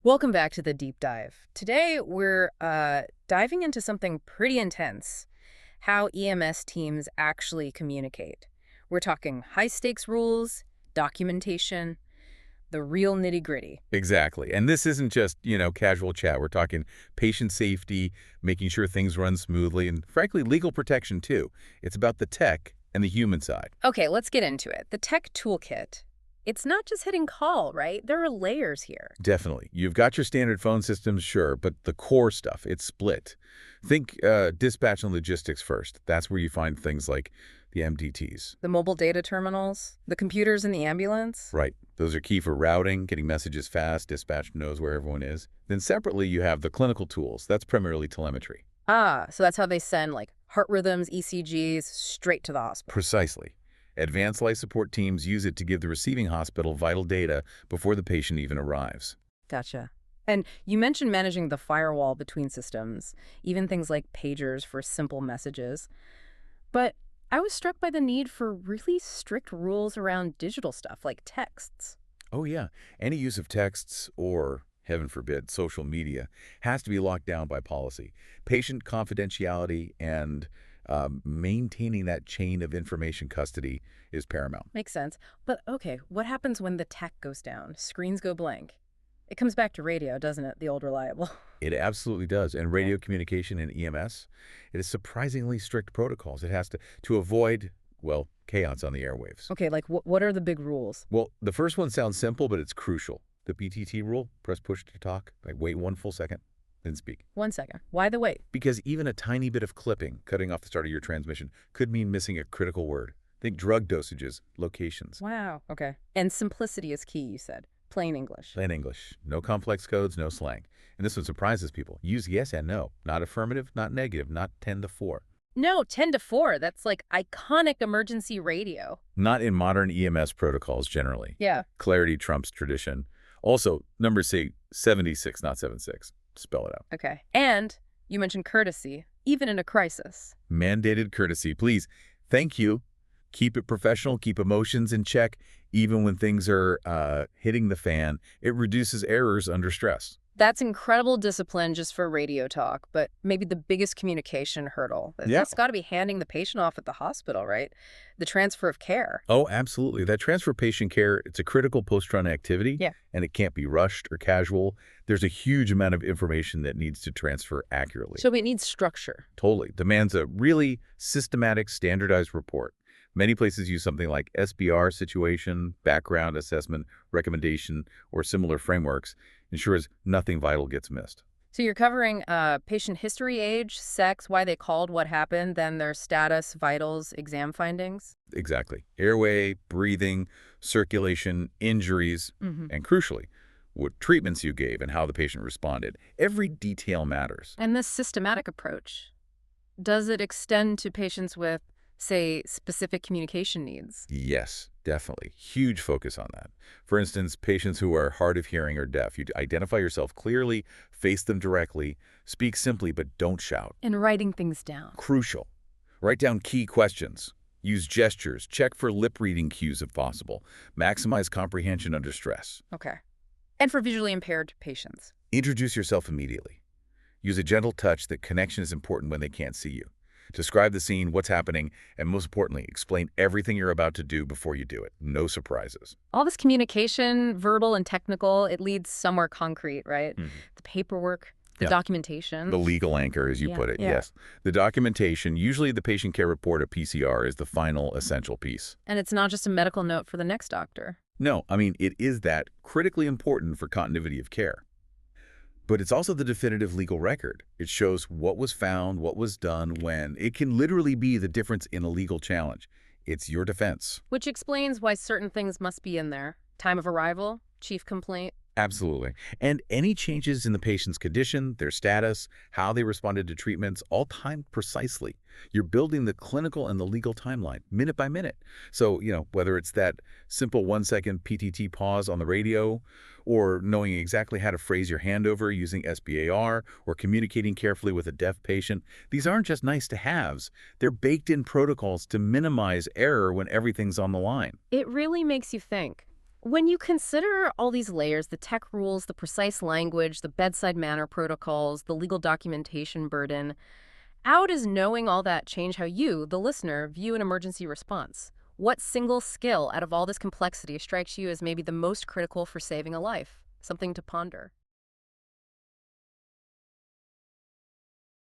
Welcome back to the deep dive. Today, we're diving into something pretty intense, how EMS teams actually communicate. We're talking high-stakes rules, documentation, the real nitty-gritty. Exactly. And this isn't just, casual chat. We're talking patient safety, making sure things run smoothly, and frankly, legal protection too. It's about the tech and the human side. Okay, let's get into it. The tech toolkit. It's not just hitting call, right? There are layers here. Definitely. You've got your standard phone systems, sure, but the core stuff, it's split. Think dispatch and logistics first. That's where you find things like the MDTs. The mobile data terminals, the computers in the ambulance. Right. Those are key for routing, getting messages fast, dispatch knows where everyone is. Then separately, you have the clinical tools. That's primarily telemetry. Ah, so that's how they send, like, heart rhythms, ECGs, straight to the hospital. Precisely. Advanced life support teams use it to give the receiving hospital vital data before the patient even arrives. Gotcha. And you mentioned managing the firewall between systems, even things like pagers for simple messages. But I was struck by the need for really strict rules around digital stuff like texts. Oh yeah, any use of texts or, heaven forbid, social media has to be locked down by policy. Patient confidentiality and maintaining that chain of information custody is paramount. Makes sense. But okay, what happens when the tech goes down? Screens go blank. It comes back to radio, doesn't it? The old reliable. It absolutely does. And radio communication and EMS, it is surprisingly strict protocols. It has to avoid, well, chaos on the airwaves. Okay, like what are the big rules? Well, the first one sounds simple, but it's crucial. The PTT rule, press push to talk, like wait one full second, then speak. 1 second. Why the wait? Because even a tiny bit of clipping, cutting off the start of your transmission, could mean missing a critical word. Think drug dosages, locations. Wow. Okay. And simplicity is key, you said. Plain English. Plain English. No complex codes, no slang. And this one surprises people. Use yes and no. Not affirmative, not negative, not 10 to 4. No, 10 to 4. That's like iconic emergency radio. Not in modern EMS protocols generally. Yeah. Clarity trumps tradition. Also, numbers say 76, not 76. Spell it out. Okay. And you mentioned courtesy, even in a crisis. Mandated courtesy. Please, thank you. Keep it professional. Keep emotions in check. Even when things are hitting the fan, it reduces errors under stress. That's incredible discipline just for radio talk, but maybe the biggest communication hurdle. Yeah. That's got to be handing the patient off at the hospital, right? The transfer of care. Oh, absolutely. That transfer patient care, it's a critical post-run activity, Yeah. and it can't be rushed or casual. There's a huge amount of information that needs to transfer accurately. So it needs structure. Totally. Demands a really systematic, standardized report. Many places use something like SBR, situation, background assessment, recommendation, or similar frameworks, ensures nothing vital gets missed. So you're covering patient history, age, sex, why they called, what happened, then their status, vitals, exam findings. Exactly. Airway, breathing, circulation, injuries, and crucially, what treatments you gave and how the patient responded. Every detail matters. And this systematic approach, does it extend to patients with, say, specific communication needs? Yes, definitely. Huge focus on that. For instance, patients who are hard of hearing or deaf, you identify yourself clearly, face them directly, speak simply but don't shout. And writing things down. Crucial. Write down key questions. Use gestures. Check for lip reading cues if possible. Maximize comprehension under stress. Okay. And for visually impaired patients. Introduce yourself immediately. Use a gentle touch that connection is important when they can't see you. Describe the scene, what's happening, and most importantly, explain everything you're about to do before you do it. No surprises. All this communication, verbal and technical, it leads somewhere concrete, right? The paperwork, the Yeah. documentation. The legal anchor, as you Yeah, put it, yeah. yes. The documentation, usually the patient care report, or PCR, is the final essential piece. And it's not just a medical note for the next doctor. No, I mean, it is that critically important for continuity of care. But it's also the definitive legal record. It shows what was found, what was done, when. It can literally be the difference in a legal challenge. It's your defense. Which explains why certain things must be in there. Time of arrival, chief complaint. Absolutely. And any changes in the patient's condition, their status, how they responded to treatments, all timed precisely. You're building the clinical and the legal timeline, minute by minute. So, whether it's that simple 1-second PTT pause on the radio, or knowing exactly how to phrase your handover using SBAR, or communicating carefully with a deaf patient, these aren't just nice-to-haves. They're baked-in protocols to minimize error when everything's on the line. It really makes you think. When you consider all these layers, the tech rules, the precise language, the bedside manner protocols, the legal documentation burden, how does knowing all that change how you, the listener, view an emergency response? What single skill out of all this complexity strikes you as maybe the most critical for saving a life? Something to ponder.